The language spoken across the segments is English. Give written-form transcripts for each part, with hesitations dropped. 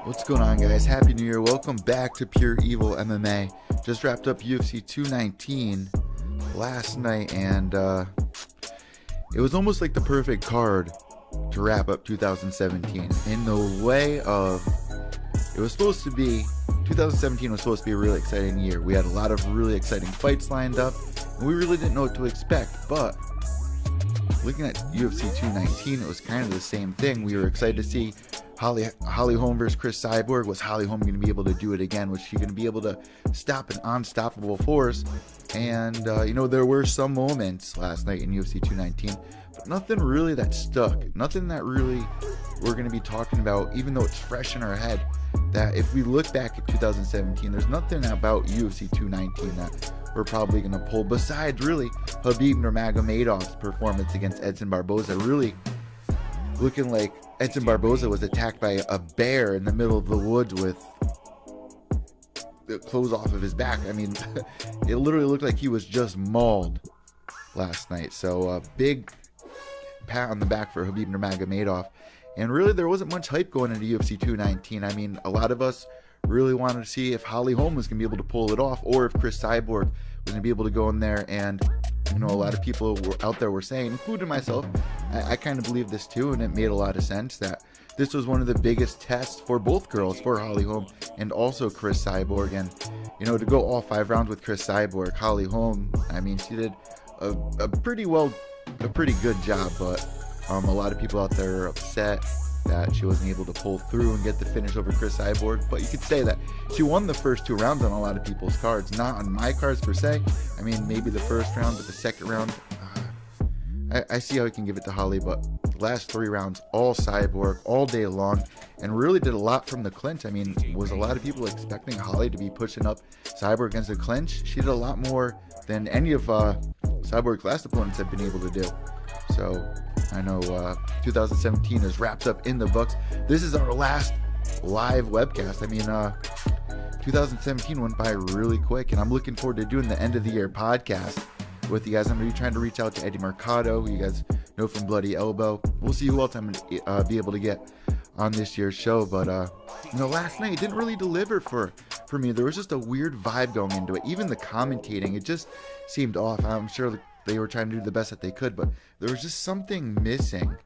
What's going on, guys? Happy New Year. Welcome back to Pure Evil MMA. Just wrapped up UFC 219 last night, and it was almost like the perfect card to wrap up 2017 in the way of, it was supposed to be, 2017 was supposed to be a really exciting year. We had a lot of really exciting fights lined up, and we really didn't know what to expect, but looking at UFC 219, it was kind of the same thing. We were excited to see Holly Holm versus Chris Cyborg. Was Holly Holm going to be able to do it again? Was she going to be able to stop an unstoppable force? And, there were some moments last night in UFC 219, but nothing really that stuck. Nothing that really we're going to be talking about, even though it's fresh in our head, that if we look back at 2017, there's nothing about UFC 219 that we're probably going to pull, besides really Habib Nurmagomedov's performance against Edson Barboza, really looking like Edson Barboza was attacked by a bear in the middle of the woods with the clothes off of his back. I mean, it literally looked like he was just mauled last night. So a big pat on the back for Habib Nurmagomedov. And really, there wasn't much hype going into UFC 219. I mean, a lot of us really wanted to see if Holly Holm was going to be able to pull it off, or if Chris Cyborg was going to be able to go in there. And a lot of people were out there were saying, including myself, I kind of believe this too, and it made a lot of sense that this was one of the biggest tests for both girls, for Holly Holm and also Chris Cyborg. And to go all 5 rounds with Chris Cyborg, Holly Holm, I mean, she did a pretty good job, but a lot of people out there are upset that she wasn't able to pull through and get the finish over Chris Cyborg. But you could say that she won the first 2 rounds on a lot of people's cards, not on my cards per se. I mean, maybe the first round, but the second round, I see how we can give it to Holly. But the last 3 rounds, all Cyborg, all day long, and really did a lot from the clinch. I mean, was a lot of people expecting Holly to be pushing up Cyborg against the clinch? She did a lot more than any of Cyborg's last opponents have been able to do. So I know 2017 is wrapped up in the books. This is our last live webcast. I mean, 2017 went by really quick, and I'm looking forward to doing the end of the year podcast with you guys. I'm going to be trying to reach out to Eddie Mercado, who you guys know from Bloody Elbow. We'll see who else I'm going to be able to get on this year's show. But, last night it didn't really deliver for me. There was just a weird vibe going into it. Even the commentating, it just seemed off. I'm sure they were trying to do the best that they could, but there was just something missing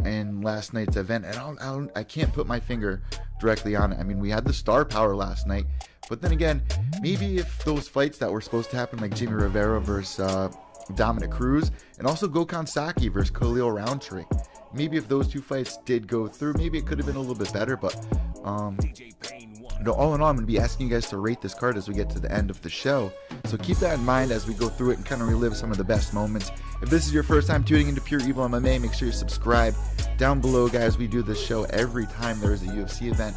in last night's event, and I can't put my finger directly on it. I mean, we had the star power last night, but then again, maybe if those fights that were supposed to happen, like Jimmy Rivera versus Dominic Cruz, and also Gokhan Saki versus Khalil Roundtree, maybe if those 2 fights did go through, maybe it could have been a little bit better. But all in all, I'm going to be asking you guys to rate this card as we get to the end of the show. So keep that in mind as we go through it and kind of relive some of the best moments. If this is your first time tuning into Pure Evil MMA, make sure you subscribe. Down below, guys, we do this show every time there is a UFC event.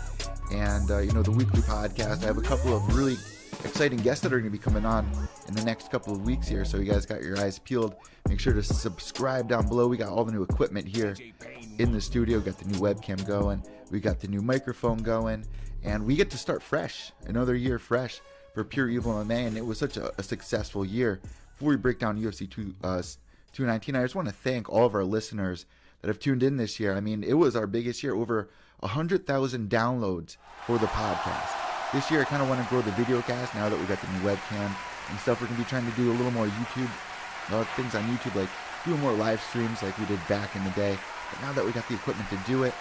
And, the weekly podcast, I have a couple of really exciting guests that are going to be coming on in the next couple of weeks here. So you guys got your eyes peeled. Make sure to subscribe down below. We got all the new equipment here in the studio. Got the new webcam going. We got the new microphone going. And we get to start fresh, another year fresh for Pure Evil MMA. And it was such a successful year. Before we break down UFC 219, I just want to thank all of our listeners that have tuned in this year. I mean, it was our biggest year, over 100,000 downloads for the podcast. This year, I kind of want to grow the video cast now that we got the new webcam and stuff. We're going to be trying to do a little more YouTube, things on YouTube, like doing more live streams like we did back in the day. But now that we got the equipment to do it,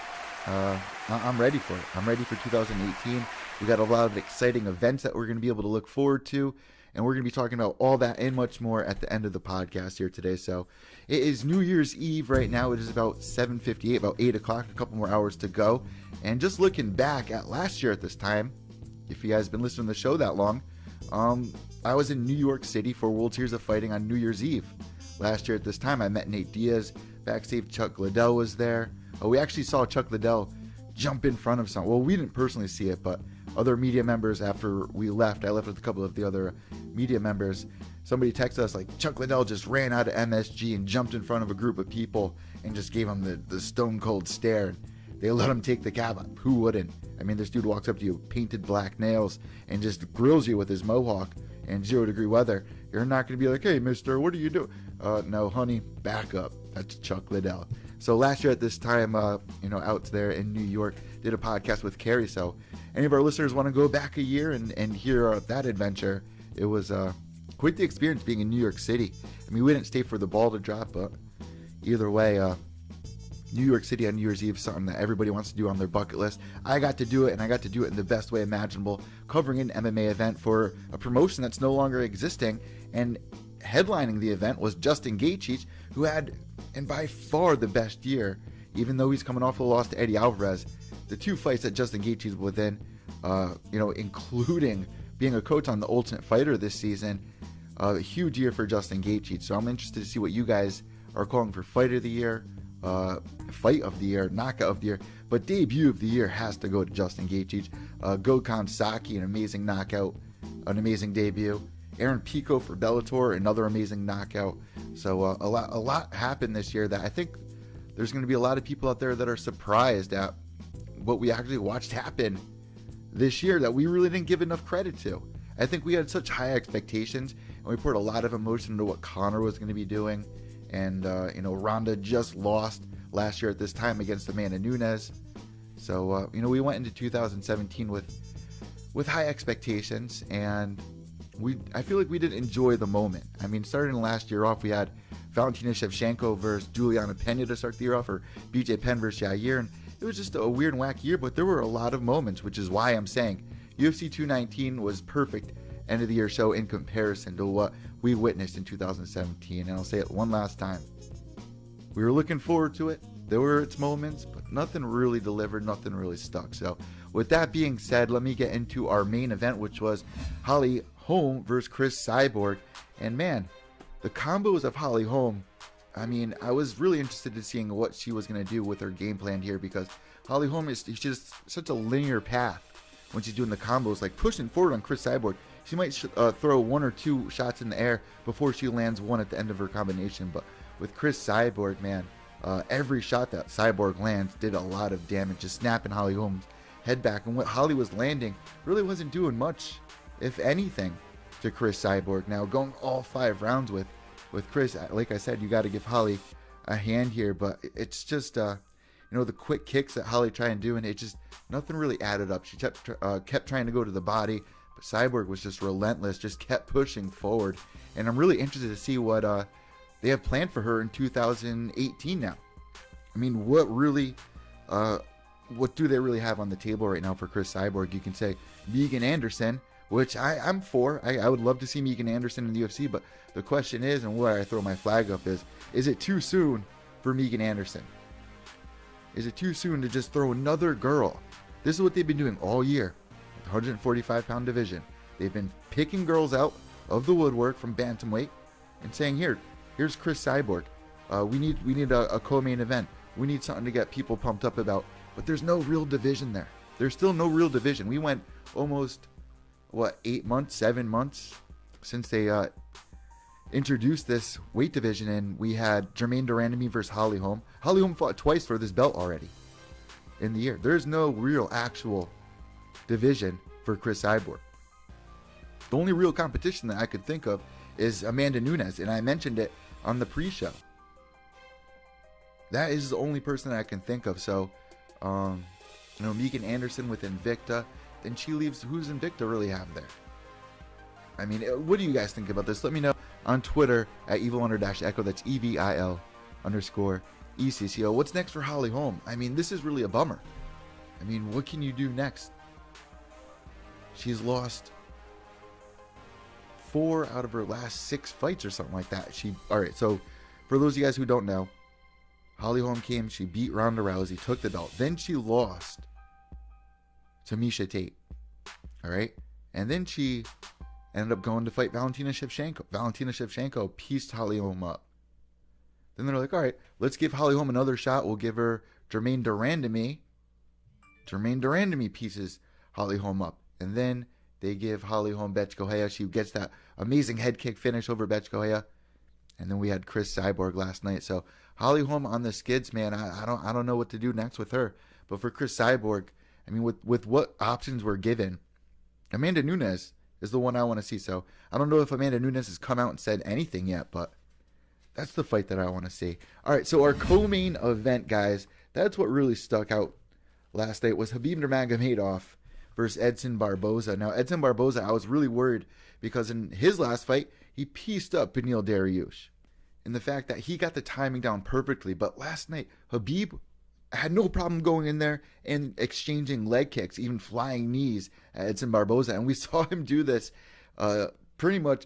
I'm ready for it. I'm ready for 2018. We got a lot of exciting events that we're going to be able to look forward to, and we're going to be talking about all that and much more at the end of the podcast here today. So it is New Year's Eve right now. It is about 7:58, about 8 o'clock, a couple more hours to go. And just looking back at last year at this time, if you guys have been listening to the show that long, I was in New York City for World Series of Fighting on New Year's Eve. Last year at this time, I met Nate Diaz. Backstage, Chuck Liddell was there. We actually saw Chuck Liddell jump in front of someone. Well, we didn't personally see it, but other media members, after we left, I left with a couple of the other media members, somebody texted us like, Chuck Liddell just ran out of MSG and jumped in front of a group of people and just gave them the stone cold stare. They let him take the cab. Who wouldn't? I mean, this dude walks up to you, painted black nails, and just grills you with his mohawk in 0-degree weather. You're not going to be like, hey, mister, what are you doing? No, honey, back up. That's Chuck Liddell. So last year at this time, out there in New York, did a podcast with Carrie. So any of our listeners want to go back a year and hear that adventure, it was quite the experience being in New York City. I mean, we didn't stay for the ball to drop, but either way, New York City on New Year's Eve is something that everybody wants to do on their bucket list. I got to do it, and I got to do it in the best way imaginable, covering an MMA event for a promotion that's no longer existing. And headlining the event was Justin Gaethje, who had, and by far, the best year, even though he's coming off a loss to Eddie Alvarez. The 2 fights that Justin Gaethje's within, including being a coach on The Ultimate Fighter this season, a huge year for Justin Gaethje. So I'm interested to see what you guys are calling for Fight of the Year, Fight of the Year, Knockout of the Year, but Debut of the Year has to go to Justin Gaethje. Gokhan Saki, an amazing knockout, an amazing debut. Aaron Pico for Bellator, another amazing knockout. So a lot happened this year that I think there's going to be a lot of people out there that are surprised at what we actually watched happen this year that we really didn't give enough credit to. I think we had such high expectations, and we poured a lot of emotion into what Conor was going to be doing. And, Ronda just lost last year at this time against Amanda Nunes. So, we went into 2017 with high expectations, and I feel like we didn't enjoy the moment. I mean, starting last year off, we had Valentina Shevchenko versus Juliana Pena to start the year off, or BJ Penn versus Yair, and it was just a weird and wacky year, but there were a lot of moments, which is why I'm saying UFC 219 was perfect end of the year show in comparison to what we witnessed in 2017. And I'll say it one last time. We were looking forward to it. There were its moments, but nothing really delivered, nothing really stuck. So with that being said, let me get into our main event, which was Holly Holm versus Chris Cyborg. And man, the combos of Holly Holm, I mean, I was really interested in seeing what she was going to do with her game plan here, because Holly Holm is just such a linear path when she's doing the combos, like pushing forward on Chris Cyborg. She might throw 1 or 2 shots in the air before she lands one at the end of her combination. But with Chris Cyborg, man, every shot that Cyborg lands did a lot of damage, just snapping Holly Holm's head back. And what Holly was landing really wasn't doing much, if anything, to Chris Cyborg. Now, going all 5 rounds with Chris, like I said, you got to give Holly a hand here. But it's just, the quick kicks that Holly tried and do, and it just, nothing really added up. She kept trying to go to the body, but Cyborg was just relentless, just kept pushing forward. And I'm really interested to see what they have planned for her in 2018 now. I mean, what do they really have on the table right now for Chris Cyborg? You can say Megan Anderson, which I'm for. I would love to see Megan Anderson in the UFC, but the question is, and where I throw my flag up is it too soon for Megan Anderson? Is it too soon to just throw another girl? This is what they've been doing all year. 145-pound division. They've been picking girls out of the woodwork from bantamweight and saying, here's Chris Cyborg. We need a co-main event. We need something to get people pumped up about. But there's no real division there. There's still no real division. We went almost 7 months since they introduced this weight division, and we had Jermaine Durandamy versus Holly Holm. Holly Holm fought twice for this belt already in the year. There's no real actual division for Chris Cyborg. The only real competition that I could think of is Amanda Nunes, and I mentioned it on the pre-show. That is the only person that I can think of. So, Megan Anderson with Invicta, then she leaves. Who's Invicta really have there? I mean, what do you guys think about this? Let me know on Twitter at evil_echo. That's EVIL_ECCO. What's next for Holly Holm? I mean, this is really a bummer. I mean, what can you do next? She's lost 4 out of her last 6 fights or something like that. All right, so for those of you guys who don't know, Holly Holm came, she beat Ronda Rousey, took the belt. Then she lost to Miesha Tate. All right? And then she ended up going to fight Valentina Shevchenko. Valentina Shevchenko pieced Holly Holm up. Then they're like, all right, let's give Holly Holm another shot. We'll give her Jermaine Durandamy. Jermaine Durandamy pieces Holly Holm up. And then they give Holly Holm Bethe Correia. She gets that amazing head kick finish over Bethe Correia. And then we had Chris Cyborg last night. So Holly Holm on the skids, man. I don't know what to do next with her. But for Chris Cyborg, I mean, with what options were given, Amanda Nunes is the one I want to see. So I don't know if Amanda Nunes has come out and said anything yet, but That's the fight that I want to see. All right, so our co-main event, guys, that's what really stuck out last night was Habib Nurmagomedov versus Edson Barboza. Now, Edson Barboza, I was really worried because in his last fight, he pieced up Beneil Dariush. And the fact that he got the timing down perfectly. But last night, Habib had no problem going in there and exchanging leg kicks, even flying knees at Edson Barboza. And we saw him do this pretty much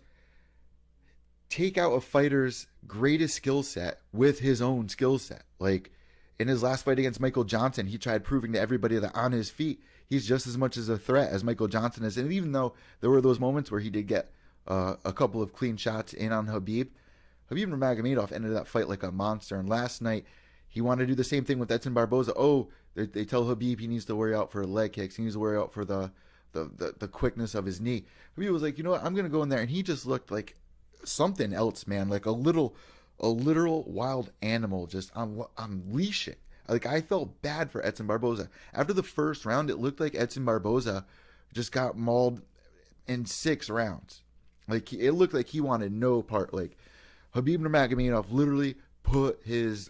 take out a fighter's greatest skill set with his own skill set. Like in his last fight against Michael Johnson, he tried proving to everybody that on his feet, he's just as much as a threat as Michael Johnson is. And even though there were those moments where he did get a couple of clean shots in on Habib Nurmagomedov ended that fight like a monster. And last night, he wanted to do the same thing with Edson Barboza. Oh, they tell Habib he needs to worry out for leg kicks. He needs to worry out for the quickness of his knee. Habib was like, you know what? I'm going to go in there. And he just looked like something else, man. Like a literal wild animal just unleashing. Like I felt bad for Edson Barboza. After the first round, it looked like Edson Barboza just got mauled in 6 rounds. Like it looked like he wanted no part. Like Habib Nurmagomedov literally put his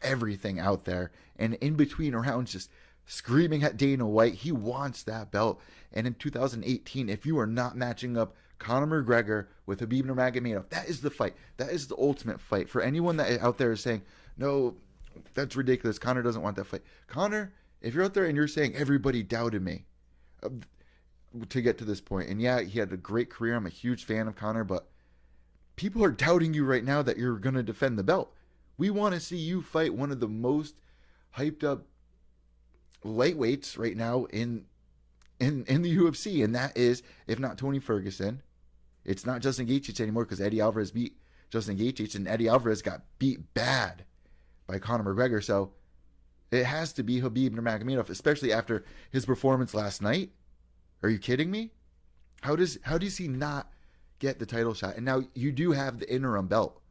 everything out there, and in between rounds just screaming at Dana White. He wants that belt. And in 2018, if you are not matching up Conor McGregor with Habib Nurmagomedov, that is the fight. That is the ultimate fight. For anyone that out there is saying, no, that's ridiculous, Conor doesn't want that fight. Conor, if you're out there and you're saying everybody doubted me to get to this point, and yeah, he had a great career. I'm a huge fan of Conor, but people are doubting you right now that you're going to defend the belt. We want to see you fight one of the most hyped up lightweights right now in the UFC, and that is, if not Tony Ferguson, it's not Justin Gaethje anymore because Eddie Alvarez beat Justin Gaethje, and Eddie Alvarez got beat bad by Conor McGregor. So it has to be Habib Nurmagomedov, especially after his performance last night. Are you kidding me? How does he not get the title shot? And now you do have the interim belt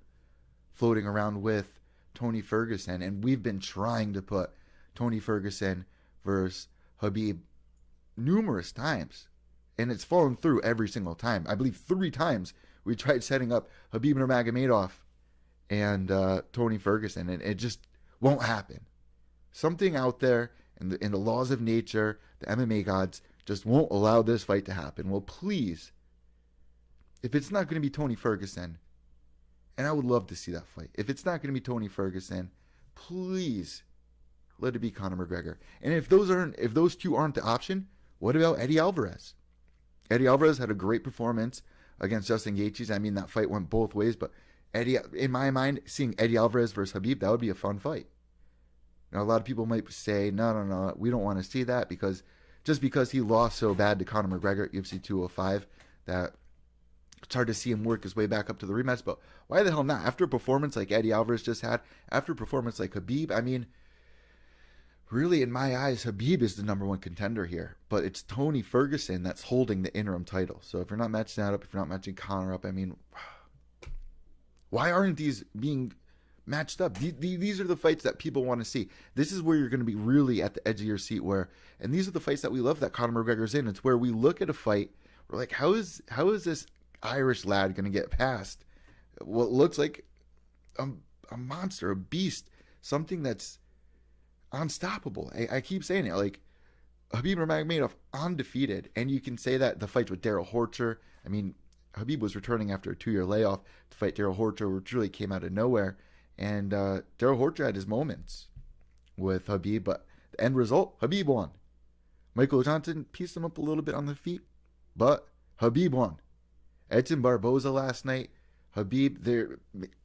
floating around with Tony Ferguson, and we've been trying to put Tony Ferguson versus Habib numerous times, and it's fallen through every single time. I believe 3 times we tried setting up Habib Nurmagomedov and Tony Ferguson, and it just won't happen. Something out there in the laws of nature, the MMA gods, just won't allow this fight to happen. Well, please, if it's not going to be Tony Ferguson, and I would love to see that fight, if it's not going to be Tony Ferguson, please let it be Conor McGregor. And if those two aren't the option, what about Eddie Alvarez? Eddie Alvarez had a great performance against Justin Gaethje. I mean, that fight went both ways, but Eddie, in my mind, seeing Eddie Alvarez versus Habib, that would be a fun fight. Now, a lot of people might say, no, we don't want to see that because he lost so bad to Conor McGregor at UFC 205 that it's hard to see him work his way back up to the rematch. But why the hell not? After a performance like Eddie Alvarez just had, after a performance like Habib, I mean, really, in my eyes, Habib is the number 1 contender here. But it's Tony Ferguson that's holding the interim title. So if you're not matching that up, if you're not matching Conor up, I mean, why aren't these being matched up? These are the fights that people want to see. This is where you're going to be really at the edge of your seat. And these are the fights that we love that Conor McGregor's in. It's where we look at a fight, we're like, how is this Irish lad going to get past what looks like a monster, a beast, something that's unstoppable. I keep saying it, like Habib Nurmagomedov undefeated, and you can say that the fights with Daryl Horcher. I mean, Habib was returning after a 2-year layoff to fight Daryl Horcher, which really came out of nowhere. And Daryl Horcher had his moments with Habib, but the end result, Habib won. Michael Johnson pieced him up a little bit on the feet, but Habib won. Edson Barboza last night, Habib there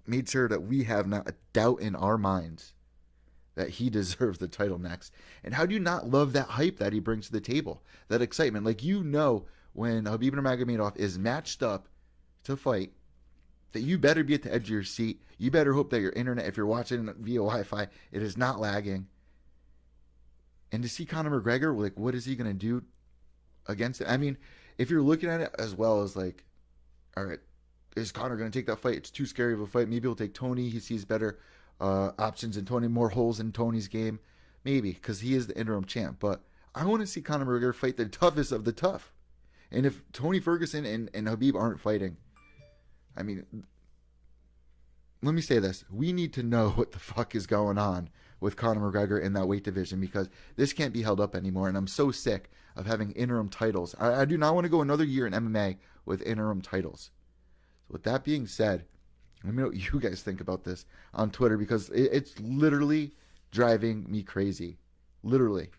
made sure that we have not a doubt in our minds that he deserves the title next. And how do you not love that hype that he brings to the table? That excitement. Like, you know, when Habib Nurmagomedov is matched up to fight, that you better be at the edge of your seat. You better hope that your internet, if you're watching via Wi-Fi, it is not lagging. And to see Conor McGregor, like, what is he going to do against it? I mean, if you're looking at it as well as like, all right, is Conor going to take that fight? It's too scary of a fight. Maybe he'll take Tony. He sees better options in Tony, more holes in Tony's game. Maybe, because he is the interim champ. But I want to see Conor McGregor fight the toughest of the tough. And if Tony Ferguson and Habib aren't fighting, I mean, let me say this. We need to know what the fuck is going on with Conor McGregor in that weight division, because this can't be held up anymore. And I'm so sick of having interim titles. I do not want to go another year in MMA with interim titles. So with that being said, let me know what you guys think about this on Twitter, because it's literally driving me crazy. Literally.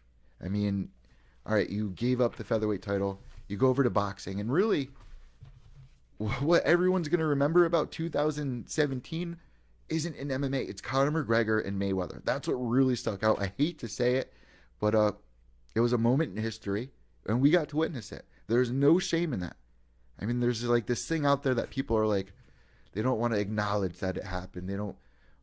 I mean, all right, you gave up the featherweight title. You go over to boxing. And really, what everyone's going to remember about 2017 isn't in MMA. It's Conor McGregor and Mayweather. That's what really stuck out. I hate to say it, but it was a moment in history, and we got to witness it. There's no shame in that. I mean, there's like this thing out there that people are like, they don't want to acknowledge that it happened. They don't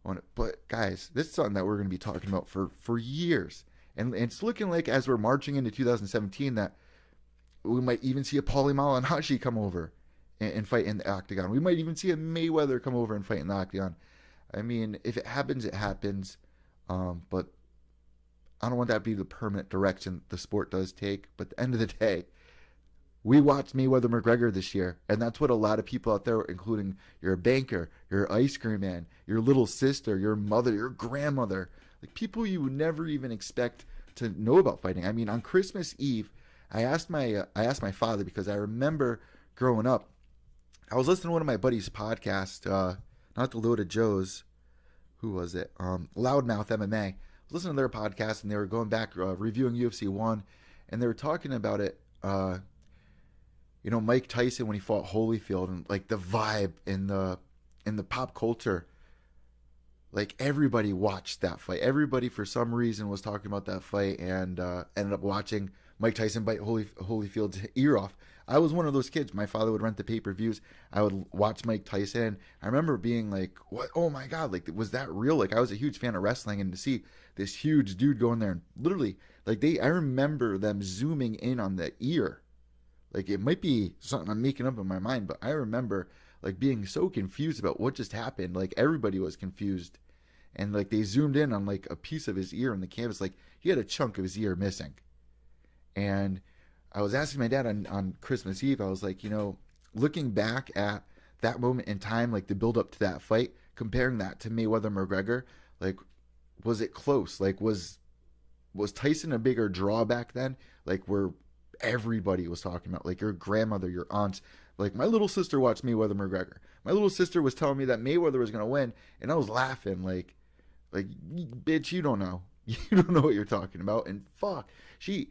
want to. But guys, this is something that we're going to be talking about for years. And it's looking like, as we're marching into 2017, that we might even see a Paulie Malignaggi come over and fight in the octagon. We might even see a Mayweather come over and fight in the octagon. I mean, if it happens, it happens. But I don't want that to be the permanent direction the sport does take. But at the end of the day, we watched Mayweather McGregor this year, and that's what a lot of people out there, including your banker, your ice cream man, your little sister, your mother, your grandmother, like people you would never even expect to know about fighting. I mean, on Christmas Eve, I asked my father, because I remember growing up, I was listening to one of my buddies' podcasts, not the Loaded Joes, who was it? Loudmouth MMA. I was listening to their podcast, and they were going back reviewing UFC 1, and they were talking about it. Mike Tyson when he fought Holyfield, and like the vibe in the pop culture, like everybody watched that fight. Everybody for some reason was talking about that fight, and ended up watching Mike Tyson bite Holyfield's ear off. I was one of those kids. My father would rent the pay-per-views. I would watch Mike Tyson. I remember being like, "What? Oh my God! Like, was that real?" Like, I was a huge fan of wrestling, and to see this huge dude go in there and literally, like, I remember them zooming in on the ear. Like, it might be something I'm making up in my mind, but I remember like being so confused about what just happened. Like, everybody was confused, and like they zoomed in on like a piece of his ear on the canvas. Like, he had a chunk of his ear missing. And I was asking my dad on Christmas Eve, I was like, looking back at that moment in time, like the build up to that fight, comparing that to Mayweather McGregor, like, was it close? Like, was Tyson a bigger draw back then? Like, where everybody was talking about, like your grandmother, your aunts, like my little sister watched Mayweather McGregor. My little sister was telling me that Mayweather was going to win, and I was laughing like, bitch, you don't know. You don't know what you're talking about. And fuck, she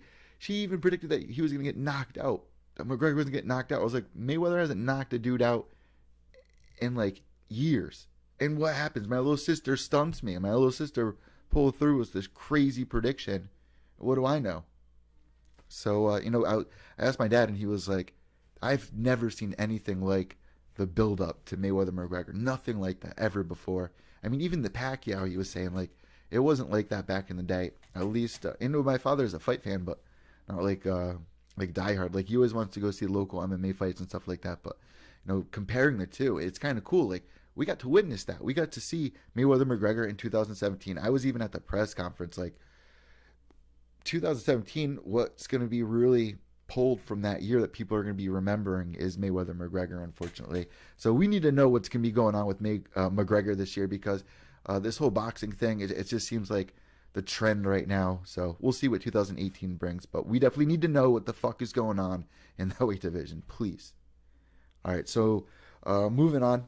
even predicted that he was going to get knocked out, that McGregor was going to get knocked out. I was like, Mayweather hasn't knocked a dude out in like years. And what happens? My little sister stunts me, and my little sister pulled through with this crazy prediction. What do I know? So, I asked my dad, and he was like, I've never seen anything like the build-up to Mayweather McGregor. Nothing like that ever before. I mean, even the Pacquiao, he was saying, like, it wasn't like that back in the day. At least, my father's a fight fan, but not like diehard. Like, he always wants to go see local MMA fights and stuff like that. But, comparing the two, it's kind of cool. Like, we got to witness that. We got to see Mayweather McGregor in 2017. I was even at the press conference. Like, 2017, what's going to be really pulled from that year that people are going to be remembering is Mayweather McGregor, unfortunately. So we need to know what's going to be going on with McGregor this year, because this whole boxing thing, it just seems like the trend right now. So we'll see what 2018 brings, but we definitely need to know what the fuck is going on in that weight division, please. All right, so moving on.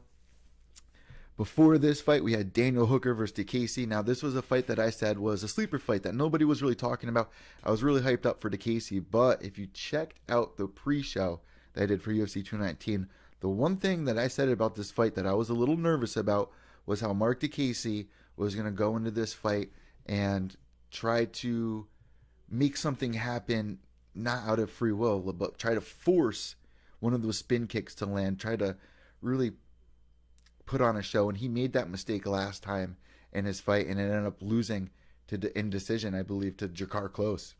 Before this fight, we had Daniel Hooker versus DeCasey. Now, this was a fight that I said was a sleeper fight that nobody was really talking about. I was really hyped up for DeCasey, but if you checked out the pre-show that I did for UFC 219, the one thing that I said about this fight that I was a little nervous about was how Mark DeCasey was going to go into this fight and try to make something happen, not out of free will, but try to force one of those spin kicks to land, try to really put on a show. And he made that mistake last time in his fight, and it ended up losing in decision, I believe, to Jakar Close.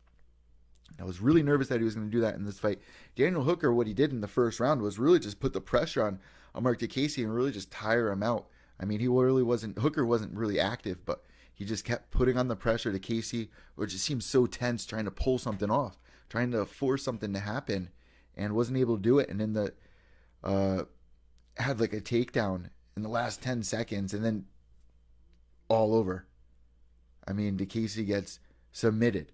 I was really nervous that he was going to do that in this fight. Daniel Hooker, what he did in the first round was really just put the pressure on Mark DeCasey and really just tire him out. I mean, Hooker wasn't really active, but he just kept putting on the pressure to Casey, which just seemed so tense, trying to pull something off, trying to force something to happen, and wasn't able to do it. And then had like a takedown in the last 10 seconds, and then all over. I mean, DeCasey gets submitted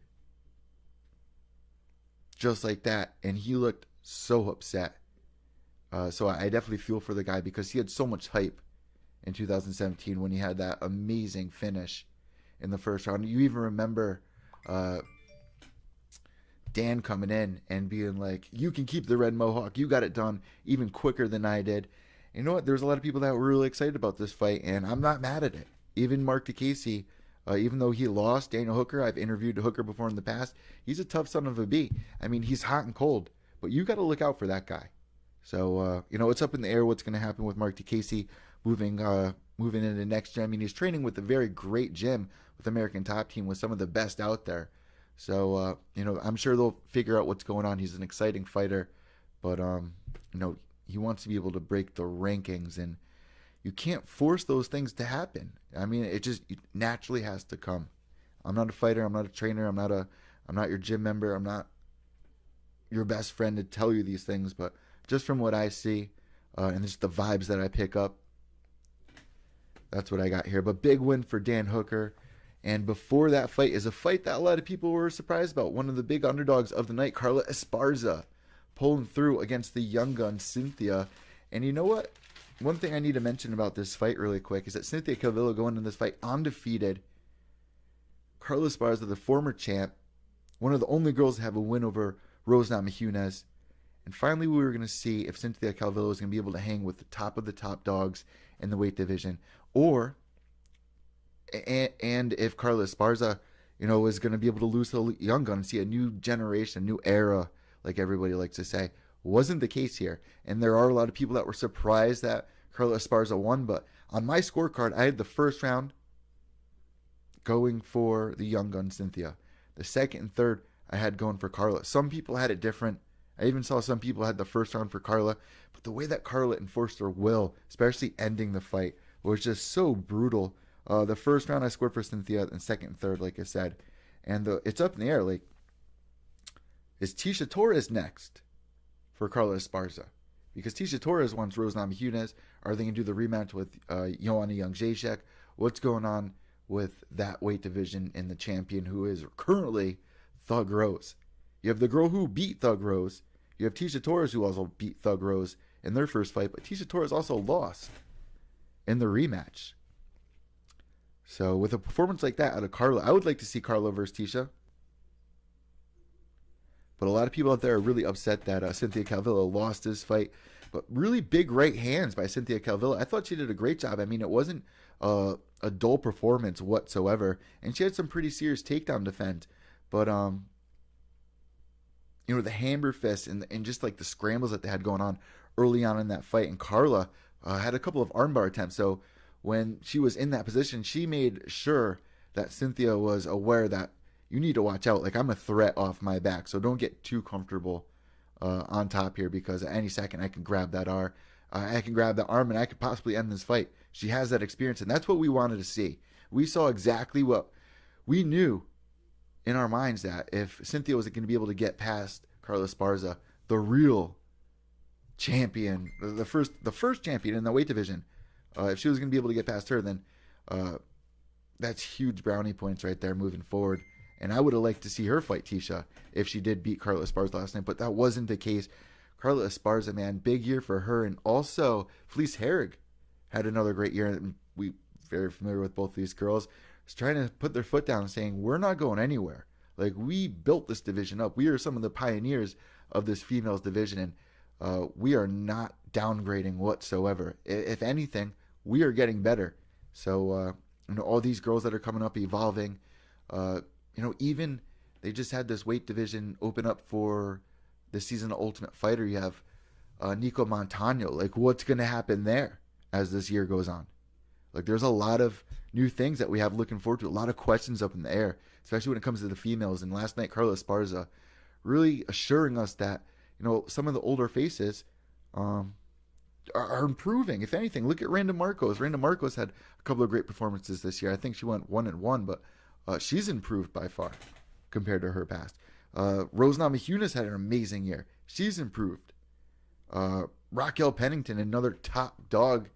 just like that, and he looked so upset. So I definitely feel for the guy because he had so much hype in 2017 when he had that amazing finish in the first round. You even remember Dan coming in and being like, you can keep the red mohawk. You got it done even quicker than I did. You know what? There's a lot of people that were really excited about this fight, and I'm not mad at it. Even Mark DeCasey, even though he lost Daniel Hooker, I've interviewed Hooker before in the past, he's a tough son of a bee. I mean, he's hot and cold, but you got to look out for that guy. So, it's up in the air what's going to happen with Mark DeCasey moving into next gen. I mean, he's training with a very great gym with American Top Team with some of the best out there. So, I'm sure they'll figure out what's going on. He's an exciting fighter, but, he wants to be able to break the rankings, and you can't force those things to happen. I mean, it naturally has to come. I'm not a fighter. I'm not a trainer. I'm not your gym member. I'm not your best friend to tell you these things, but just from what I see, and just the vibes that I pick up, that's what I got here. But big win for Dan Hooker. And before that fight is a fight that a lot of people were surprised about. One of the big underdogs of the night, Carla Esparza, pulling through against the young gun Cynthia. And you know what? One thing I need to mention about this fight really quick is that Cynthia Calvillo going into this fight undefeated. Carla Esparza, the former champ, one of the only girls to have a win over Rose Namajunas. And finally, we were going to see if Cynthia Calvillo is going to be able to hang with the top of the top dogs in the weight division, and if Carla Esparza, is going to be able to lose to the young gun and see a new generation, a new era, like everybody likes to say. Wasn't the case here. And there are a lot of people that were surprised that Carla Esparza won, but on my scorecard, I had the first round going for the young gun Cynthia. The second and third, I had going for Carla. Some people had it different. I even saw some people had the first round for Carla, but the way that Carla enforced her will, especially ending the fight, was just so brutal. The first round I scored for Cynthia, and second and third, like I said. And it's up in the air. Like, is Tisha Torres next for Carla Esparza? Because Tisha Torres wants Rose Namajunas. Are they going to do the rematch with Joanna Jędrzejczyk? What's going on with that weight division in the champion who is currently Thug Rose? You have the girl who beat Thug Rose. You have Tisha Torres who also beat Thug Rose in their first fight, but Tisha Torres also lost in the rematch. So with a performance like that out of Carla, I would like to see Carla versus Tisha. But a lot of people out there are really upset that Cynthia Calvillo lost this fight. But really big right hands by Cynthia Calvillo. I thought she did a great job. I mean, it wasn't a dull performance whatsoever. And she had some pretty serious takedown defense. But, the hammer fist and just like the scrambles that they had going on early on in that fight. And Carla had a couple of armbar attempts. So when she was in that position, she made sure that Cynthia was aware that you need to watch out. Like, I'm a threat off my back, so don't get too comfortable on top here, because at any second I can grab that arm. I can grab the arm and I could possibly end this fight. She has that experience, and that's what we wanted to see. We saw exactly what we knew in our minds, that if Cynthia was going to be able to get past Carla Esparza, the real champion, the first champion in the weight division, if she was going to be able to get past her, then that's huge brownie points right there moving forward. And I would have liked to see her fight Tisha if she did beat Carla Esparza last night, but that wasn't the case. Carla Esparza, man, big year for her. And also, Felice Herrig had another great year. And we very familiar with both these girls. Was trying to put their foot down and saying, we're not going anywhere. Like, we built this division up. We are some of the pioneers of this females division, and we are not downgrading whatsoever. If anything, we are getting better. So, all these girls that are coming up, evolving, even they just had this weight division open up for this season of Ultimate Fighter. You have Nico Montano. Like, what's going to happen there as this year goes on? Like, there's a lot of new things that we have looking forward to, a lot of questions up in the air, especially when it comes to the females. And last night, Carla Esparza really assuring us that, some of the older faces are improving. If anything, look at Randa Marcos. Randa Marcos had a couple of great performances this year. I think she went 1-1, but she's improved by far compared to her past. Rose Namajunas had an amazing year. She's improved. Raquel Pennington, another top dog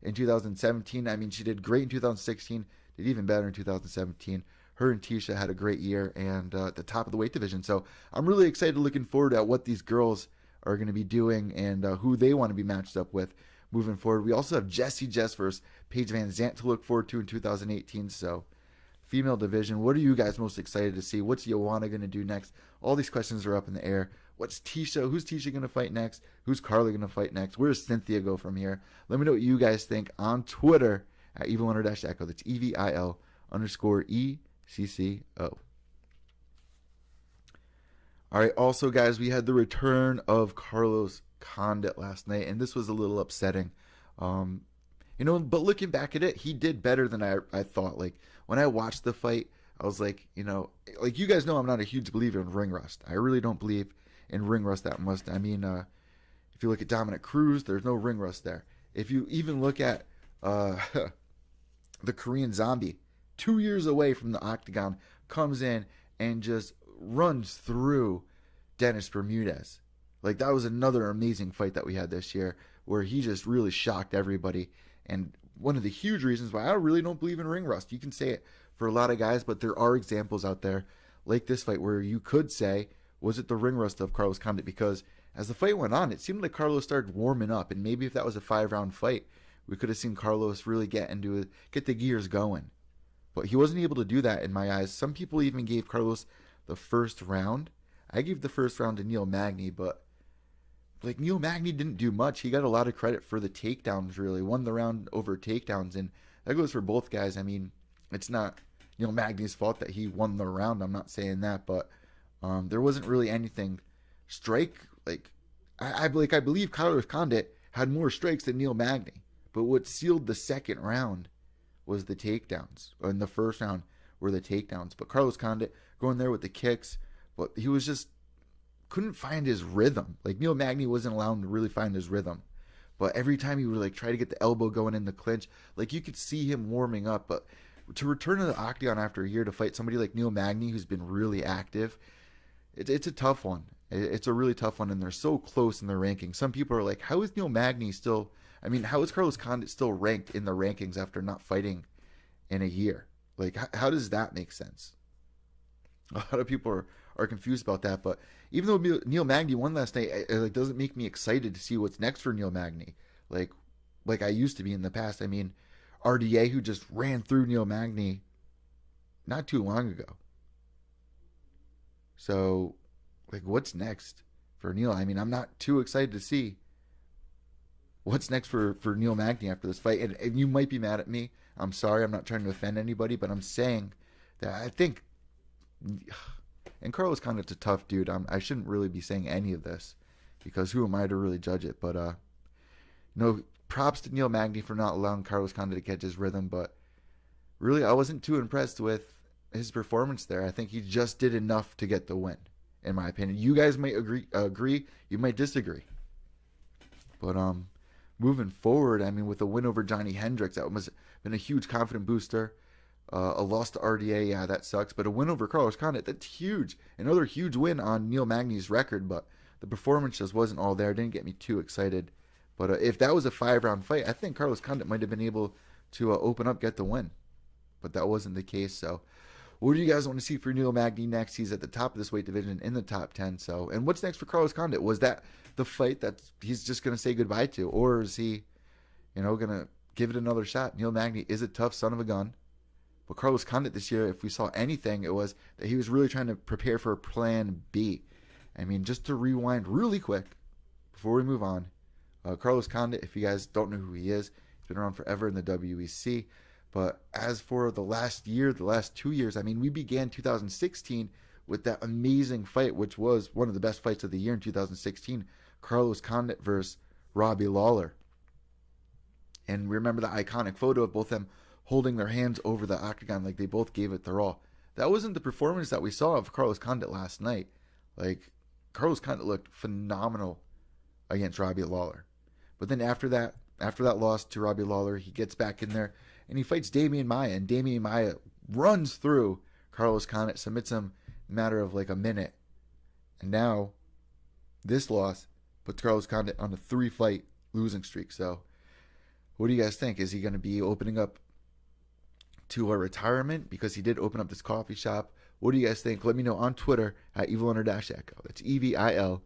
in 2017. I mean, she did great in 2016, did even better in 2017. Her and Tisha had a great year and at the top of the weight division. So I'm really excited, looking forward at what these girls are going to be doing and who they want to be matched up with moving forward. We also have Jessie Jess versus Paige Van Zandt to look forward to in 2018. So female division, what are you guys most excited to see? What's Joanna going to do next? All these questions are up in the air. Who's Tisha going to fight next? Who's Carly going to fight next? Where does Cynthia go from here? Let me know what you guys think on Twitter at Evil_Echo. That's EVIL_ECCO. All right, also, guys, we had the return of Carlos Condit last night, and this was a little upsetting. But looking back at it, he did better than I thought. Like, when I watched the fight, I was like, like you guys know I'm not a huge believer in ring rust. I really don't believe in ring rust that much. I mean, if you look at Dominic Cruz, there's no ring rust there. If you even look at the Korean Zombie, 2 years away from the octagon, comes in and just runs through Dennis Bermudez. Like, that was another amazing fight that we had this year where he just really shocked everybody. And one of the huge reasons why I really don't believe in ring rust. You can say it for a lot of guys, but there are examples out there like this fight where you could say, was it the ring rust of Carlos Condit? Because as the fight went on, it seemed like Carlos started warming up. And maybe if that was a 5-round fight, we could have seen Carlos really get the gears going. But he wasn't able to do that in my eyes. Some people even gave Carlos the first round. I gave the first round to Neil Magny, but like, Neil Magny didn't do much. He got a lot of credit for the takedowns, really. Won the round over takedowns, and that goes for both guys. I mean, it's not Neil Magny's fault that he won the round. I'm not saying that, but there wasn't really anything I believe Carlos Condit had more strikes than Neil Magny, but what sealed the second round was the takedowns. In the first round were the takedowns, but Carlos Condit going there with the kicks, but he was just couldn't find his rhythm. Like, Neil Magny wasn't allowed to really find his rhythm. But every time he would like try to get the elbow going in the clinch, like, you could see him warming up. But to return to the octagon after a year to fight somebody like Neil Magny, who's been really active, it's a tough one. It's a really tough one, and they're so close in their rankings. Some people are like, how is Neil Magny still, how is Carlos Condit still ranked in the rankings after not fighting in a year? Like, how does that make sense? A lot of people are confused about that, but even though Neil Magny won last night, it doesn't make me excited to see what's next for Neil Magny. Like I used to be in the past. I mean, RDA, who just ran through Neil Magny not too long ago. So, like, what's next for Neil? I mean, I'm not too excited to see what's next for Neil Magny after this fight. And you might be mad at me. I'm sorry. I'm not trying to offend anybody, but I'm saying that I think... And Carlos Condit's a tough dude. I shouldn't really be saying any of this because who am I to really judge it? But props to Neil Magny for not allowing Carlos Condit to catch his rhythm. But really, I wasn't too impressed with his performance there. I think he just did enough to get the win, in my opinion. You guys might agree. You might disagree. But moving forward, with a win over Johnny Hendricks, that was been a huge confident booster. A loss to RDA, yeah, that sucks. But a win over Carlos Condit, that's huge. Another huge win on Neil Magny's record, but the performance just wasn't all there. Didn't get me too excited. But if that was a 5-round fight, I think Carlos Condit might have been able to open up, get the win. But that wasn't the case. So what do you guys want to see for Neil Magny next? He's at the top of this weight division in the top 10. So, and what's next for Carlos Condit? Was that the fight that he's just going to say goodbye to? Or is he, going to give it another shot? Neil Magny is a tough son of a gun. But Carlos Condit this year, if we saw anything, it was that he was really trying to prepare for plan B. Just to rewind really quick before we move on, Carlos Condit, if you guys don't know who he is, he's been around forever in the WEC. But as for the last 2 years, we began 2016 with that amazing fight, which was one of the best fights of the year in 2016, Carlos Condit versus Robbie Lawler. And we remember the iconic photo of both them holding their hands over the octagon like they both gave it their all. That wasn't the performance that we saw of Carlos Condit last night. Like, Carlos Condit looked phenomenal against Robbie Lawler. But then after that loss to Robbie Lawler, he gets back in there and he fights Damian Maia. And Damian Maia runs through Carlos Condit, submits him in a matter of like a minute. And now, this loss puts Carlos Condit on a 3-fight losing streak. So, What do you guys think? Is he going to be opening up to a retirement? Because he did open up this coffee shop. What do you guys think? Let me know on Twitter at evil_echo. That's EVIL_ECCO.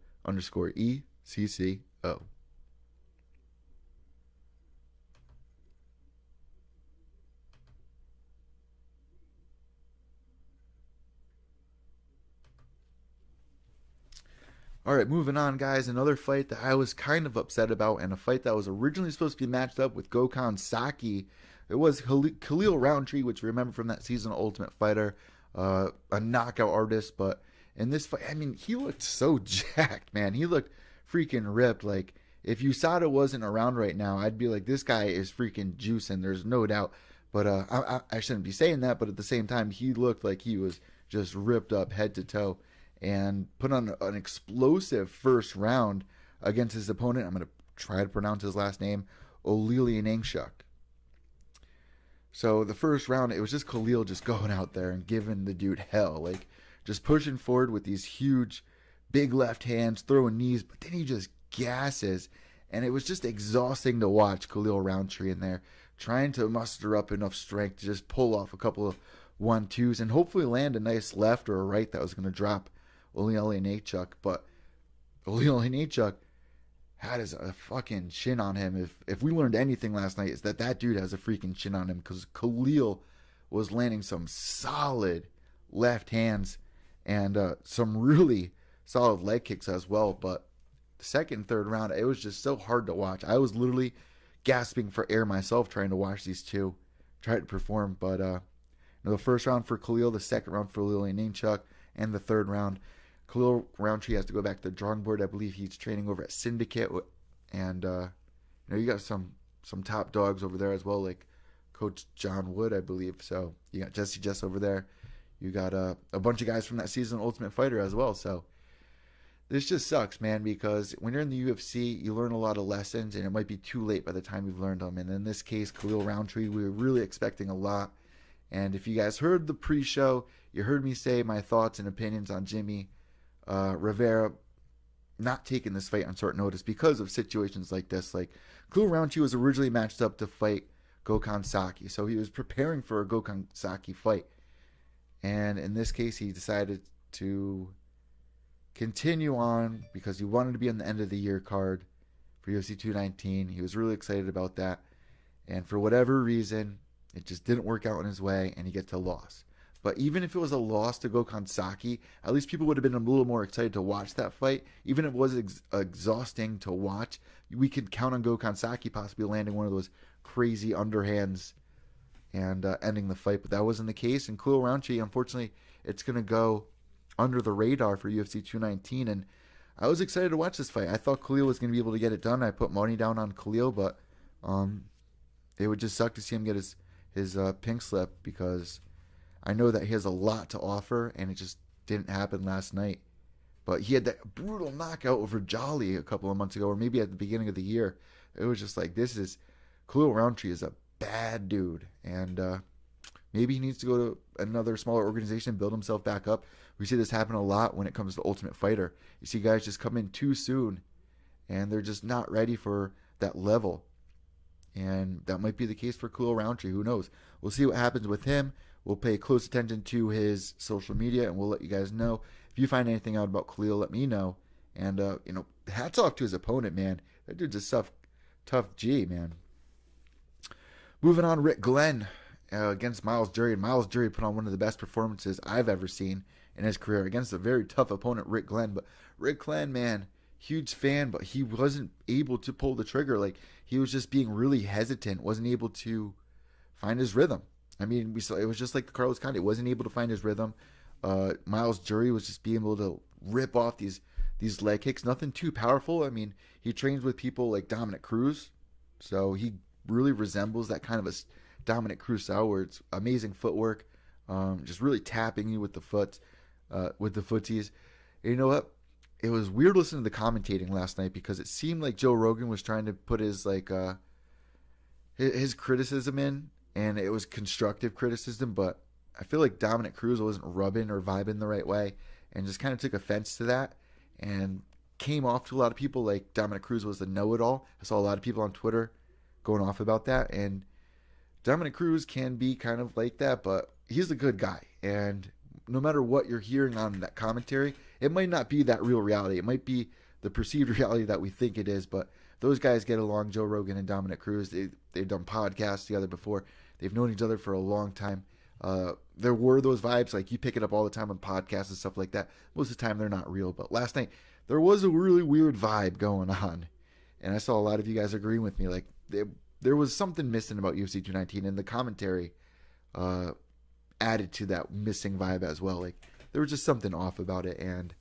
All right, moving on, guys. Another fight that I was kind of upset about, and a fight that was originally supposed to be matched up with Gokhan Saki. It was Khalil Roundtree, which you remember from that season of Ultimate Fighter, a knockout artist. But in this fight, I mean, he looked so jacked, man. He looked freaking ripped. Like, if USADA wasn't around right now, I'd be like, this guy is freaking juicing. There's no doubt. But I shouldn't be saying that. But at the same time, he looked like he was just ripped up head to toe, and put on an explosive first round against his opponent. I'm going to try to pronounce his last name, Olilianangshuk. So the first round, it was just Khalil just going out there and giving the dude hell. Like, just pushing forward with these huge, big left hands, throwing knees, but then he just gasses. And it was just exhausting to watch Khalil Roundtree in there, trying to muster up enough strength to just pull off a couple of 1-2s and hopefully land a nice left or a right that was going to drop Olilianangshuk. But Olilianangshuk had a fucking chin on him. If we learned anything last night, is that dude has a freaking chin on him, because Khalil was landing some solid left hands and some really solid leg kicks as well. But the second and third round, it was just so hard to watch. I was literally gasping for air myself trying to watch these two try to perform. But the first round for Khalil, the second round for Olilianangshuk, and the third round, Khalil Roundtree has to go back to the drawing board. I believe he's training over at Syndicate, and you got some top dogs over there as well, like Coach John Wood, I believe. So you got Jesse Jess over there. You got a bunch of guys from that season Ultimate Fighter as well. So this just sucks, man, because when you're in the UFC, you learn a lot of lessons, and it might be too late by the time you've learned them. And in this case, Khalil Roundtree, we were really expecting a lot. And if you guys heard the pre-show, you heard me say my thoughts and opinions on Jimmy Rivera not taking this fight on short notice because of situations like this. Like, Khalil Roundtree was originally matched up to fight Gokhan Saki, so he was preparing for a Gokhan Saki fight. And in this case, he decided to continue on because he wanted to be on the end of the year card for UFC 219. He was really excited about that. And for whatever reason, it just didn't work out in his way, and he gets a loss. But even if it was a loss to Gokhan Saki, at least people would have been a little more excited to watch that fight. Even if it was exhausting to watch, we could count on Gokhan Saki possibly landing one of those crazy underhands and ending the fight. But that wasn't the case. And Khalil Roundtree, unfortunately, it's going to go under the radar for UFC 219. And I was excited to watch this fight. I thought Khalil was going to be able to get it done. I put money down on Khalil, but it would just suck to see him get his pink slip, because I know that he has a lot to offer, and it just didn't happen last night. But he had that brutal knockout over Jolly a couple of months ago, or maybe at the beginning of the year. It was just like, Khalil Roundtree is a bad dude, and maybe he needs to go to another smaller organization and build himself back up. We see this happen a lot when it comes to Ultimate Fighter. You see guys just come in too soon, and they're just not ready for that level. And that might be the case for Khalil Roundtree. Who knows? We'll see what happens with him. We'll pay close attention to his social media, and we'll let you guys know. If you find anything out about Khalil, let me know. And, hats off to his opponent, man. That dude's a tough G, man. Moving on, Rick Glenn against Miles Jury. And Miles Jury put on one of the best performances I've ever seen in his career against a very tough opponent, Rick Glenn. But Rick Glenn, man, huge fan, but he wasn't able to pull the trigger. Like, he was just being really hesitant, wasn't able to find his rhythm. I mean, we saw it was just like Carlos Condit, wasn't able to find his rhythm. Miles Jury was just being able to rip off these leg kicks, nothing too powerful. I mean, he trains with people like Dominic Cruz, so he really resembles that kind of a Dominic Cruz style where it's amazing footwork, just really tapping you with the footies. And you know what? It was weird listening to the commentating last night, because it seemed like Joe Rogan was trying to put his criticism in, and it was constructive criticism, but I feel like Dominic Cruz wasn't rubbing or vibing the right way, and just kind of took offense to that, and came off to a lot of people like Dominic Cruz was the know-it-all. I saw a lot of people on Twitter going off about that. And Dominic Cruz can be kind of like that, but he's a good guy. And no matter what you're hearing on that commentary, it might not be that real reality. It might be the perceived reality that we think it is, but those guys get along. Joe Rogan and Dominic Cruz, they've done podcasts together before. They've known each other for a long time. There were those vibes, like you pick it up all the time on podcasts and stuff like that. Most of the time they're not real, but last night there was a really weird vibe going on, and I saw a lot of you guys agreeing with me. Like there was something missing about UFC 219, and the commentary added to that missing vibe as well. Like there was just something off about it, and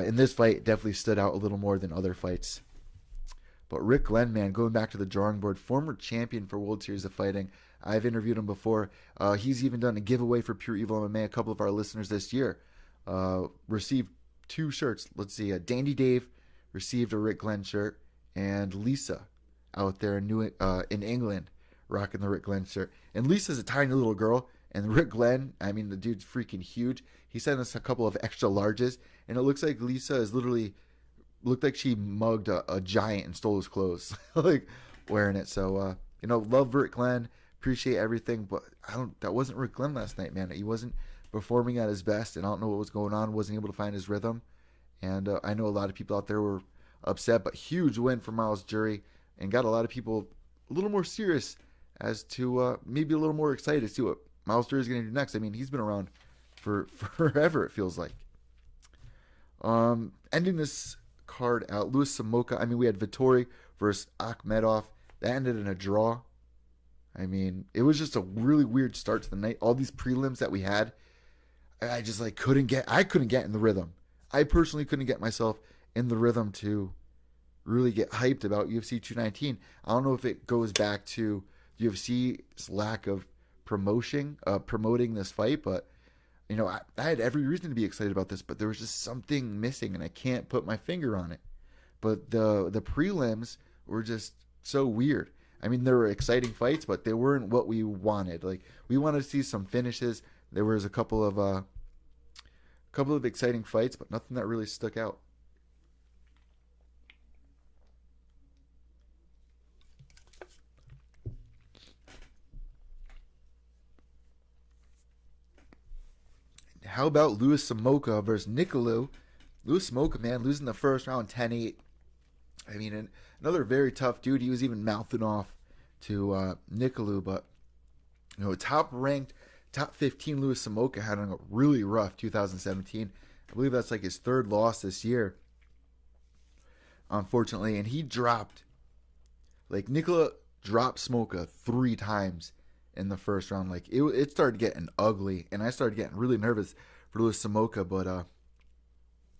in this fight, it definitely stood out a little more than other fights. But Rick Glenn, man, going back to the drawing board, former champion for World Series of Fighting. I've interviewed him before. He's even done a giveaway for Pure Evil MMA. A couple of our listeners this year received 2 shirts. Let's see, Dandy Dave received a Rick Glenn shirt, and Lisa out there in England rocking the Rick Glenn shirt. And Lisa's a tiny little girl, and Rick Glenn, I mean, the dude's freaking huge. He sent us a couple of extra larges, and it looks like Lisa is literally looked like she mugged a giant and stole his clothes, like wearing it. So, love Rick Glenn. Appreciate everything, but that wasn't Rick Glenn last night, man. He wasn't performing at his best, and I don't know what was going on. Wasn't able to find his rhythm, and I know a lot of people out there were upset, but huge win for Miles Jury, and got a lot of people a little more serious as to maybe a little more excited to see what Miles Jury is going to do next. I mean, he's been around for forever, it feels like. Ending this card out, Louis Samoka. I mean, we had Vettori versus Akhmedov. That ended in a draw. I mean, it was just a really weird start to the night. All these prelims that we had, I just couldn't get in the rhythm. I personally couldn't get myself in the rhythm to really get hyped about UFC 219. I don't know if it goes back to UFC's lack of promoting this fight, but I had every reason to be excited about this, but there was just something missing, and I can't put my finger on it. But the prelims were just so weird. I mean, there were exciting fights, but they weren't what we wanted. Like, we wanted to see some finishes. There was a couple of exciting fights, but nothing that really stuck out. How about Louis Samoka versus Nicolou? Louis Samoka, man, losing the first round 10-8. I mean, another very tough dude. He was even mouthing off to Nicolou, but top-ranked, top 15 Louis Samoka had a really rough 2017. I believe that's like his 3rd loss this year, unfortunately. And he dropped, Nicolou dropped Samoka 3 times in the first round. Like, it started getting ugly, and I started getting really nervous for Louis Samoka, but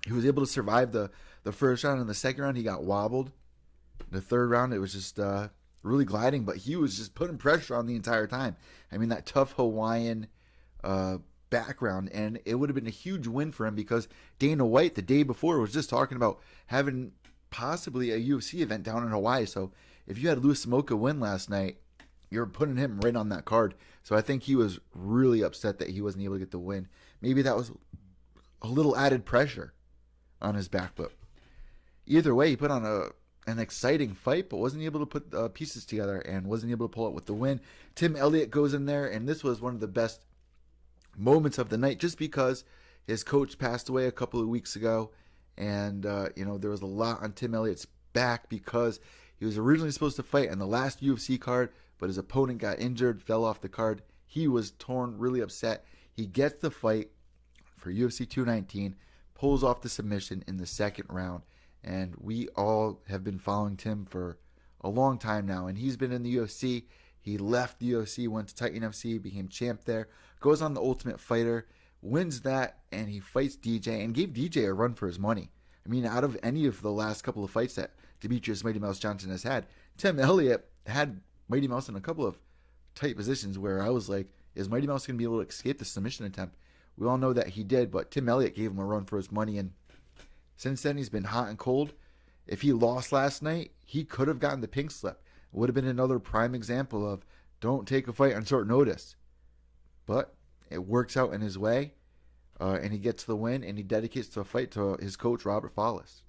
he was able to survive the first round. In the second round, he got wobbled. The third round, it was just really gliding, but he was just putting pressure on the entire time. I mean, that tough Hawaiian background, and it would have been a huge win for him, because Dana White the day before was just talking about having possibly a UFC event down in Hawaii. So if you had Louis Samoka win last night, you're putting him right on that card. So I think he was really upset that he wasn't able to get the win. Maybe that was a little added pressure on his back, but either way, he put on an exciting fight, but wasn't able to put pieces together and wasn't able to pull it with the win. Tim Elliott goes in there, and this was one of the best moments of the night, just because his coach passed away a couple of weeks ago, and there was a lot on Tim Elliott's back, because he was originally supposed to fight on the last UFC card, but his opponent got injured, fell off the card. He was torn, really upset. He gets the fight for UFC 219, pulls off the submission in the second round, and we all have been following Tim for a long time now, and he's been in the UFC. He left the UFC, went to Titan FC, became champ there, goes on the Ultimate Fighter, wins that, and he fights DJ, and gave DJ a run for his money. I mean, out of any of the last couple of fights that Demetrius Mighty Mouse Johnson has had, Tim Elliott had Mighty Mouse in a couple of tight positions where I was like, is Mighty Mouse going to be able to escape the submission attempt? We all know that he did, but Tim Elliott gave him a run for his money, and since then he's been hot and cold. If he lost last night, he could have gotten the pink slip. It would have been another prime example of don't take a fight on short notice. But it works out in his way, and he gets the win, and he dedicates the fight to his coach, Robert Follis.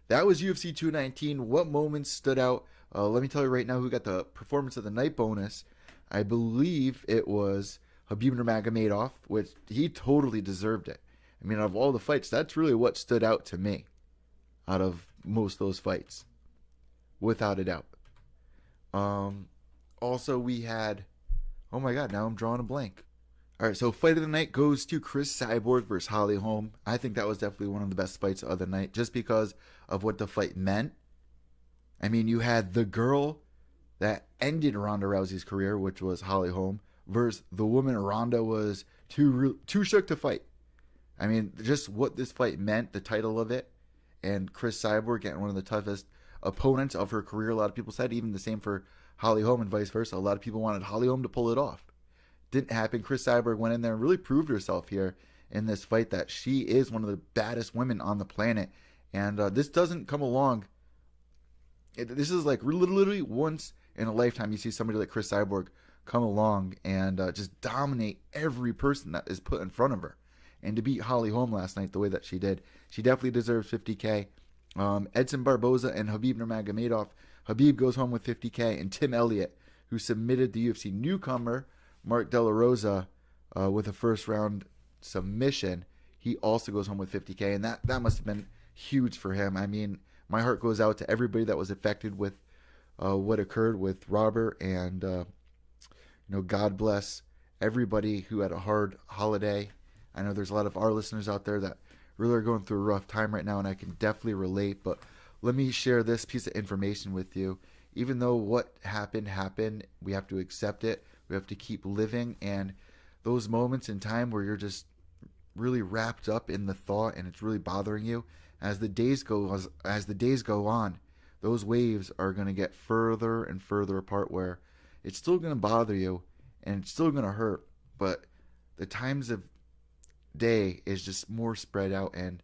That was UFC 219. What moments stood out? Let me tell you right now who got the Performance of the Night bonus. I believe it was Habib Nurmagomedov, which he totally deserved it. I mean, out of all the fights, that's really what stood out to me out of most of those fights, without a doubt. Also, we had, oh my God, now I'm drawing a blank. All right, so fight of the night goes to Cris Cyborg versus Holly Holm. I think that was definitely one of the best fights of the night, just because of what the fight meant. I mean, you had the girl that ended Ronda Rousey's career, which was Holly Holm, versus the woman Ronda was too shook to fight. I mean, just what this fight meant, the title of it, and Cris Cyborg getting one of the toughest opponents of her career. A lot of people said even the same for Holly Holm and vice versa. A lot of people wanted Holly Holm to pull it off. Didn't happen. Cris Cyborg went in there and really proved herself here in this fight that she is one of the baddest women on the planet. And this doesn't come along. This is like literally once in a lifetime you see somebody like Cris Cyborg come along and just dominate every person that is put in front of her. And to beat Holly Holm last night the way that she did, she definitely deserves 50K. Edson Barboza and Habib Nurmagomedov. Habib goes home with 50K, and Tim Elliott, who submitted the UFC newcomer Mark De La Rosa with a first round submission, he also goes home with 50K, and that must have been huge for him. I mean, my heart goes out to everybody that was affected with what occurred with Robert, and God bless everybody who had a hard holiday. I know there's a lot of our listeners out there that really are going through a rough time right now, and I can definitely relate. But let me share this piece of information with you. Even though what happened, we have to accept it. We have to keep living. And those moments in time where you're just really wrapped up in the thought and it's really bothering you, as the days go on, those waves are going to get further and further apart, where it's still going to bother you and it's still going to hurt, but the times of day is just more spread out, and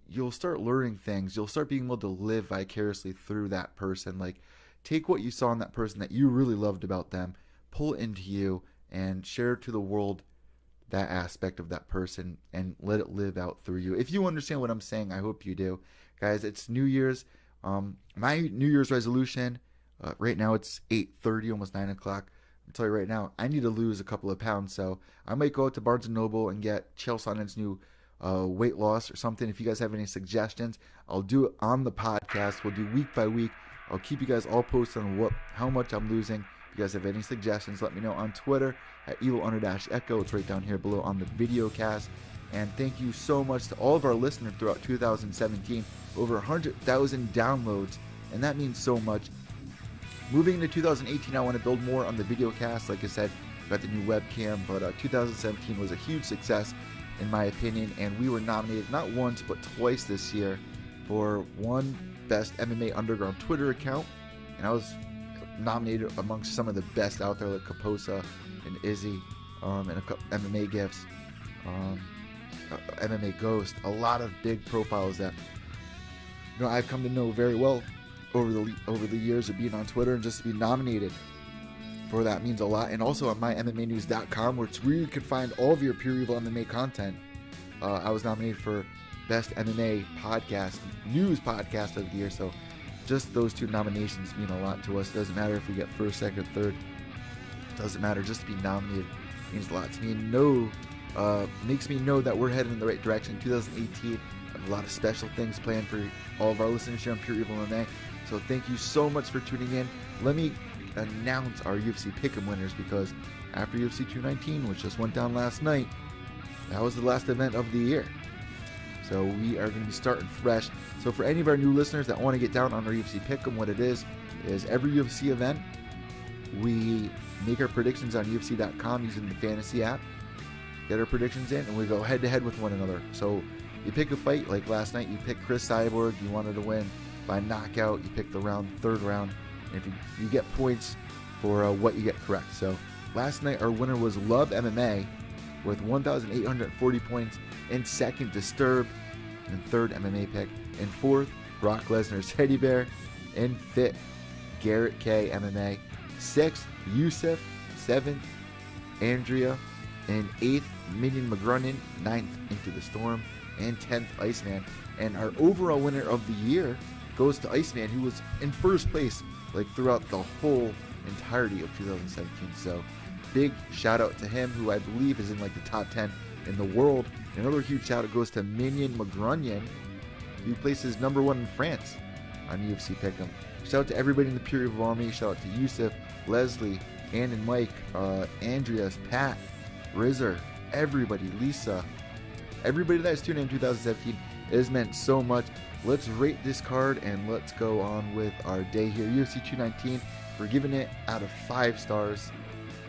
you'll start learning things. You'll start being able to live vicariously through that person. Like, take what you saw in that person that you really loved about them, pull it into you, and share to the world that aspect of that person and let it live out through you. If you understand what I'm saying, I hope you do. Guys, it's New Year's. My New Year's resolution, right now it's 8:30, almost 9 o'clock. I'll tell you right now, I need to lose a couple of pounds, so I might go out to Barnes & Noble and get Chael Sonnen's new weight loss or something. If you guys have any suggestions, I'll do it on the podcast. We'll do week by week. I'll keep you guys all posted on how much I'm losing. If you guys have any suggestions, let me know on Twitter at evil_echo. It's right down here below on the video cast. And thank you so much to all of our listeners throughout 2017. Over 100,000 downloads, and that means so much. Moving into 2018, I want to build more on the video cast. Like I said, got the new webcam, but 2017 was a huge success in my opinion, and we were nominated not once but twice this year for one best MMA Underground Twitter account, and I was nominated amongst some of the best out there like Kaposa and Izzy, and a couple MMA Gifts, MMA Ghost, a lot of big profiles that I've come to know very well over the years of being on Twitter, and just to be nominated for that means a lot. And also on mymmanews.com, where you can find all of your pure evil MMA content. I was nominated for best MMA podcast, news podcast of the year. So just those two nominations mean a lot to us. Doesn't matter if we get first, second, third. Doesn't matter. Just to be nominated means a lot to me. And makes me know that we're heading in the right direction. 2018, I have a lot of special things planned for all of our listeners here on Pure Evil MMA. So thank you so much for tuning in. Let me announce our UFC Pick'em winners, because after UFC 219, which just went down last night, that was the last event of the year. So we are going to be starting fresh. So for any of our new listeners that want to get down on our UFC Pick'em, what it is every UFC event, we make our predictions on UFC.com using the fantasy app, get our predictions in, and we go head-to-head with one another. So you pick a fight, like last night, you picked Cris Cyborg, you wanted to win by knockout, you pick the third round, and if you get points for what you get correct. So last night our winner was Love MMA with 1,840 points. In second, Disturbed. In third, MMA pick. In fourth, Brock Lesnar's Teddy Bear. In fifth, Garrett K MMA. Sixth, Yusuf. Seventh, Andrea. In eighth, Minion McGrunin. Ninth, Into the Storm. And 10th, Iceman. And our overall winner of the year goes to Iceman, who was in first place like throughout the whole entirety of 2017. So big shout out to him, who I believe is in like the top 10 in the world. Another huge shout out goes to Minion Magrunian, who places #1 in France on UFC Pick'em. Shout out to everybody in the Pure Evil Army. Shout out to Yusuf, Leslie, Ann and Mike, Andreas, Pat, Rizzer, everybody, Lisa, everybody that's tuned in 2017. It has meant so much. Let's rate this card and let's go on with our day here. UFC 219, we're giving it out of 5 stars.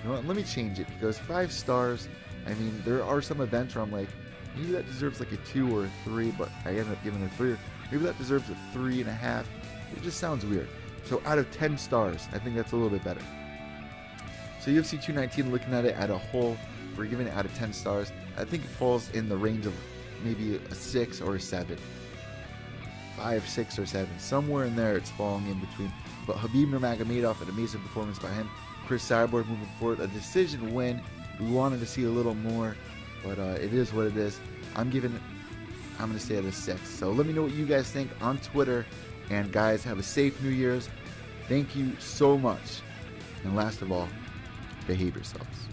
You know what, let me change it, because 5 stars, I mean, there are some events where I'm like, maybe that deserves like a 2 or a 3, but I end up giving it a 3. Maybe that deserves a 3.5. It just sounds weird. So out of 10 stars, I think that's a little bit better. So UFC 219, looking at it at a whole, we're giving it out of 10 stars. I think it falls in the range of maybe a 6 or a 7. 5, 6, or 7. Somewhere in there it's falling in between. But Habib Nurmagomedov, an amazing performance by him. Chris Cyborg moving forward, a decision win. We wanted to see a little more, but it is what it is. I'm going to say it a 6. So let me know what you guys think on Twitter. And guys, have a safe New Year's. Thank you so much. And last of all, behave yourselves.